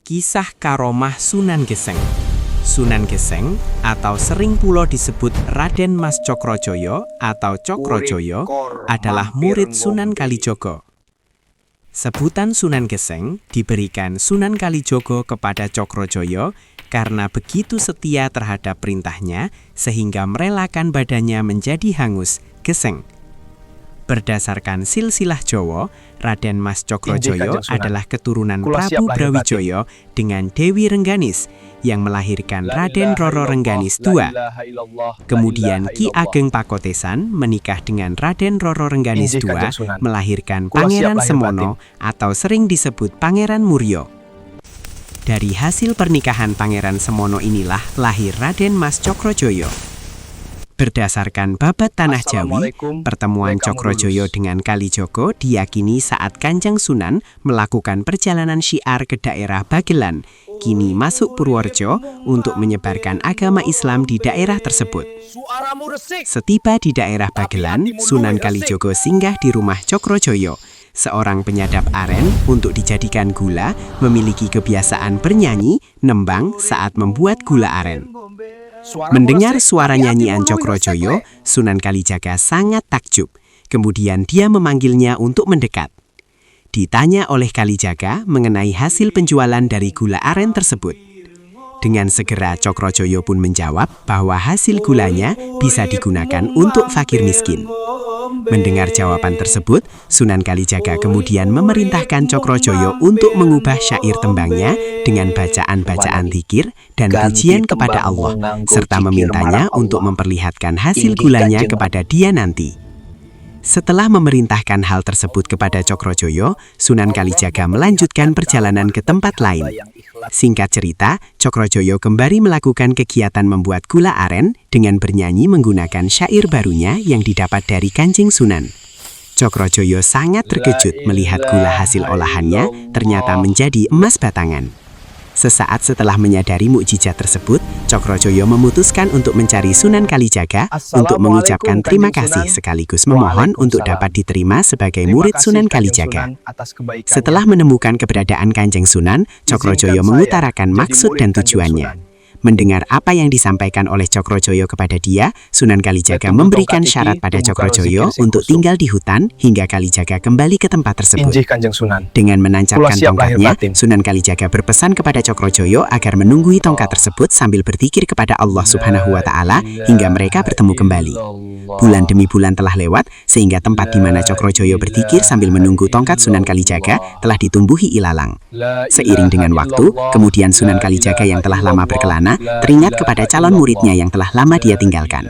Kisah karomah Sunan Geseng. Sunan Geseng atau sering pula disebut Raden Mas Cokrojoyo atau Cokrojoyo adalah murid Sunan Kalijogo. Sebutan Sunan Geseng diberikan Sunan Kalijogo kepada Cokrojoyo karena begitu setia terhadap perintahnya sehingga merelakan badannya menjadi hangus, geseng. Berdasarkan silsilah Jawa, Raden Mas Cokrojoyo adalah keturunan Prabu Brawijaya dengan Dewi Rengganis yang melahirkan Raden Roro Rengganis II. Kemudian Ki Ageng Pakotesan menikah dengan Raden Roro Rengganis II melahirkan Pangeran Semono atau sering disebut Pangeran Muryo. Dari hasil pernikahan Pangeran Semono inilah lahir Raden Mas Cokrojoyo. Berdasarkan babat Tanah Jawi, pertemuan Cokrojoyo dengan Kalijogo diyakini saat Kanjeng Sunan melakukan perjalanan syiar ke daerah Bagelan, kini masuk Purworejo, untuk menyebarkan agama Islam di daerah tersebut. Setiba di daerah Bagelan, Sunan Kalijogo singgah di rumah Cokrojoyo, seorang penyadap aren untuk dijadikan gula, memiliki kebiasaan bernyanyi, nembang saat membuat gula aren. Mendengar suara nyanyian Cokrojoyo, Sunan Kalijaga sangat takjub. Kemudian dia memanggilnya untuk mendekat. Ditanya oleh Kalijaga mengenai hasil penjualan dari gula aren tersebut. Dengan segera Cokrojoyo pun menjawab bahwa hasil gulanya bisa digunakan untuk fakir miskin. Mendengar jawaban tersebut, Sunan Kalijaga kemudian memerintahkan Cokrojoyo untuk mengubah syair tembangnya dengan bacaan-bacaan dzikir dan pujian kepada Allah, serta memintanya untuk memperlihatkan hasil gulanya kepada dia nanti. Setelah memerintahkan hal tersebut kepada Cokrojoyo, Sunan Kalijaga melanjutkan perjalanan ke tempat lain. Singkat cerita, Cokrojoyo kembali melakukan kegiatan membuat gula aren dengan bernyanyi menggunakan syair barunya yang didapat dari Kanjeng Sunan. Cokrojoyo sangat terkejut melihat gula hasil olahannya ternyata menjadi emas batangan. Sesaat setelah menyadari mukjizat tersebut, Cokrojoyo memutuskan untuk mencari Sunan Kalijaga untuk mengucapkan terima kasih sekaligus memohon untuk dapat diterima sebagai murid Sunan Kalijaga. Setelah menemukan keberadaan Kanjeng Sunan, Cokrojoyo mengutarakan maksud dan tujuannya. Mendengar apa yang disampaikan oleh Cokrojoyo kepada dia, Sunan Kalijaga memberikan syarat pada Cokrojoyo untuk tinggal di hutan hingga Kalijaga kembali ke tempat tersebut. Dengan menancapkan tongkatnya, Sunan Kalijaga berpesan kepada Cokrojoyo agar menunggui tongkat tersebut sambil berzikir kepada Allah Subhanahu wa Ta'ala hingga mereka bertemu kembali. Bulan demi bulan telah lewat, sehingga tempat di mana Cokrojoyo berzikir sambil menunggu tongkat Sunan Kalijaga telah ditumbuhi ilalang. Seiring dengan waktu, kemudian Sunan Kalijaga yang telah lama berkelana teringat kepada calon muridnya yang telah lama dia tinggalkan.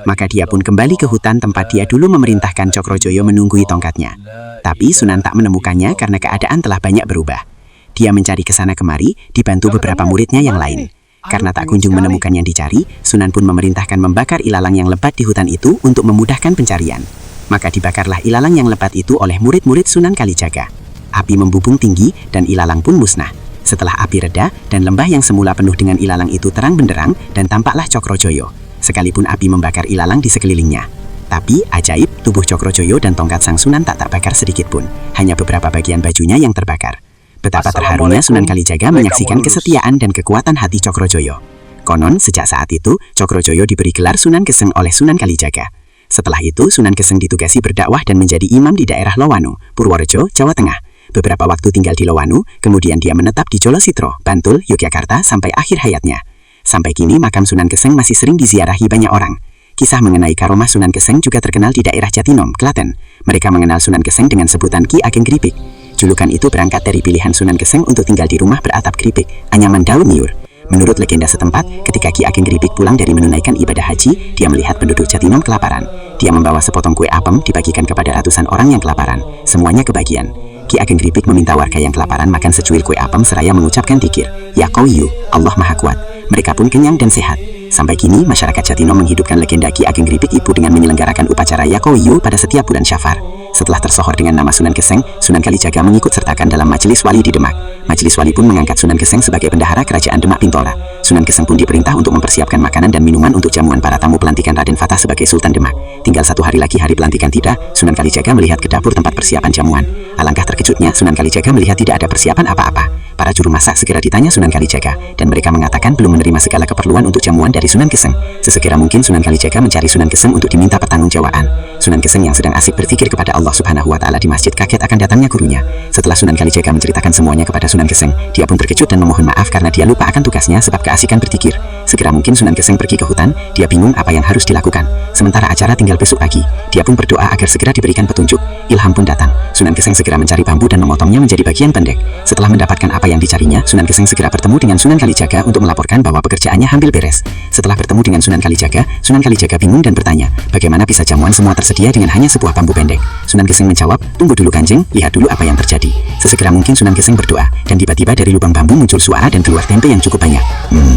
Maka dia pun kembali ke hutan tempat dia dulu memerintahkan Cokrojoyo menunggui tongkatnya. Tapi Sunan tak menemukannya karena keadaan telah banyak berubah. Dia mencari ke sana kemari, dibantu beberapa muridnya yang lain. Karena tak kunjung menemukan yang dicari, Sunan pun memerintahkan membakar ilalang yang lebat di hutan itu untuk memudahkan pencarian. Maka dibakarlah ilalang yang lebat itu oleh murid-murid Sunan Kalijaga. Api membubung tinggi dan ilalang pun musnah. Setelah api reda dan lembah yang semula penuh dengan ilalang itu terang benderang dan tampaklah Cokrojoyo, sekalipun api membakar ilalang di sekelilingnya. Tapi ajaib, tubuh Cokrojoyo dan tongkat sang Sunan tak terbakar sedikit pun, hanya beberapa bagian bajunya yang terbakar. Betapa terharunya Sunan Kalijaga menyaksikan kesetiaan dan kekuatan hati Cokrojoyo. Konon sejak saat itu Cokrojoyo diberi gelar Sunan Geseng oleh Sunan Kalijaga. Setelah itu Sunan Geseng ditugasi berdakwah dan menjadi imam di daerah Lowanu, Purworejo, Jawa Tengah. Beberapa waktu tinggal di Lowanu, kemudian dia menetap di Jolositro, Bantul, Yogyakarta sampai akhir hayatnya. Sampai kini makam Sunan Geseng masih sering diziarahi banyak orang. Kisah mengenai karomah Sunan Geseng juga terkenal di daerah Jatinom, Klaten. Mereka mengenal Sunan Geseng dengan sebutan Ki Ageng Gripik. Julukan itu berangkat dari pilihan Sunan Geseng untuk tinggal di rumah beratap keripik, anyaman daun niur. Menurut legenda setempat, ketika Ki Ageng Gripik pulang dari menunaikan ibadah haji, dia melihat penduduk Jatinom kelaparan. Dia membawa sepotong kue apem dibagikan kepada ratusan orang yang kelaparan. Semuanya kebagian. Ki Ageng Gripik meminta warga yang kelaparan makan secuil kue apem seraya mengucapkan dzikir, Ya Qawiyu, Allah Maha Kuat. Mereka pun kenyang dan sehat. Sampai kini, masyarakat Jatinom menghidupkan legenda Ki Ageng Gripik itu dengan menyelenggarakan upacara Ya Qawiyu pada setiap bulan Syafar. Setelah tersohor dengan nama Sunan Geseng, Sunan Kalijaga mengikut sertakan dalam Majelis Wali di Demak. Majelis Wali pun mengangkat Sunan Geseng sebagai bendahara kerajaan Demak Pintora. Sunan Geseng pun diperintah untuk mempersiapkan makanan dan minuman untuk jamuan para tamu pelantikan Raden Fatah sebagai Sultan Demak. Tinggal 1 hari lagi hari pelantikan tiba, Sunan Kalijaga melihat ke dapur tempat persiapan jamuan. Alangkah terkejutnya Sunan Kalijaga melihat tidak ada persiapan apa-apa. Para juru masak segera ditanya Sunan Kalijaga, dan mereka mengatakan belum menerima segala keperluan untuk jamuan dari Sunan Geseng. Sesegera mungkin Sunan Kalijaga mencari Sunan Geseng untuk diminta pertanggungjawabaan. Sunan Geseng yang sedang asik berzikir kepada Allah Subhanahu wa Ta'ala di masjid kaget akan datangnya gurunya. Setelah Sunan Kalijaga menceritakan semuanya kepada Sunan Geseng, dia pun terkejut dan memohon maaf karena dia lupa akan tugasnya sebab keasikan berzikir. Segera mungkin Sunan Geseng pergi ke hutan, dia bingung apa yang harus dilakukan. Sementara acara tinggal besok pagi, dia pun berdoa agar segera diberikan petunjuk. Ilham pun datang. Sunan Geseng segera mencari bambu dan memotongnya menjadi bagian pendek. Setelah mendapatkan apa yang dicarinya, Sunan Geseng segera bertemu dengan Sunan Kalijaga untuk melaporkan bahwa pekerjaannya hampir beres. Setelah bertemu dengan Sunan Kalijaga bingung dan bertanya, bagaimana bisa jamuan semua tersedia dengan hanya sebuah bambu pendek? Sunan Geseng menjawab, tunggu dulu Kanjeng, lihat dulu apa yang terjadi. Sesegera mungkin Sunan Geseng berdoa, dan tiba-tiba dari lubang bambu muncul suara dan keluar tempe yang cukup banyak.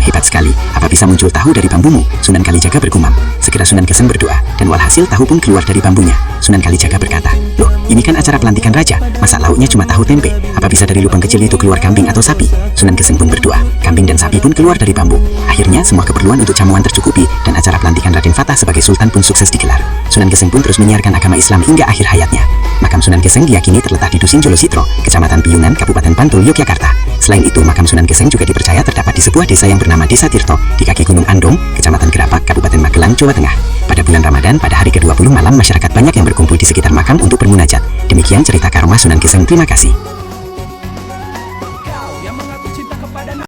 Hebat sekali, apa bisa muncul tahu dari bambumu? Sunan Kalijaga bergumam. Segera Sunan Geseng berdoa, dan walhasil tahu pun keluar dari bambunya. Sunan Kalijaga berkata, loh, ini kan acara pelantikan raja, masa lauknya cuma tahu tempe? Apa bisa dari lubang kecil itu keluar kambing atau sapi? Sunan Geseng pun berdoa, kambing dan sapi pun keluar dari bambu. Akhirnya semua keperluan untuk jamuan tercukupi, dan acara pelantikan Raden Fatah sebagai Sultan pun sukses digelar. Sunan Geseng pun terus menyiarkan agama Islam hingga akhir hayatnya. Makam Sunan Geseng diyakini terletak di Dusun Jolositro, Kecamatan Piyungan, Kabupaten Bantul, Yogyakarta. Selain itu, makam Sunan Geseng juga dipercaya terdapat di sebuah desa yang bernama Desa Tirto, di kaki Gunung Andong, Kecamatan Gerapak, Kabupaten Magelang, Jawa Tengah. Pada bulan Ramadan, pada hari ke-20 malam, masyarakat banyak yang berkumpul di sekitar makam untuk bermunajat. Demikian cerita karomah Sunan Geseng. Terima kasih.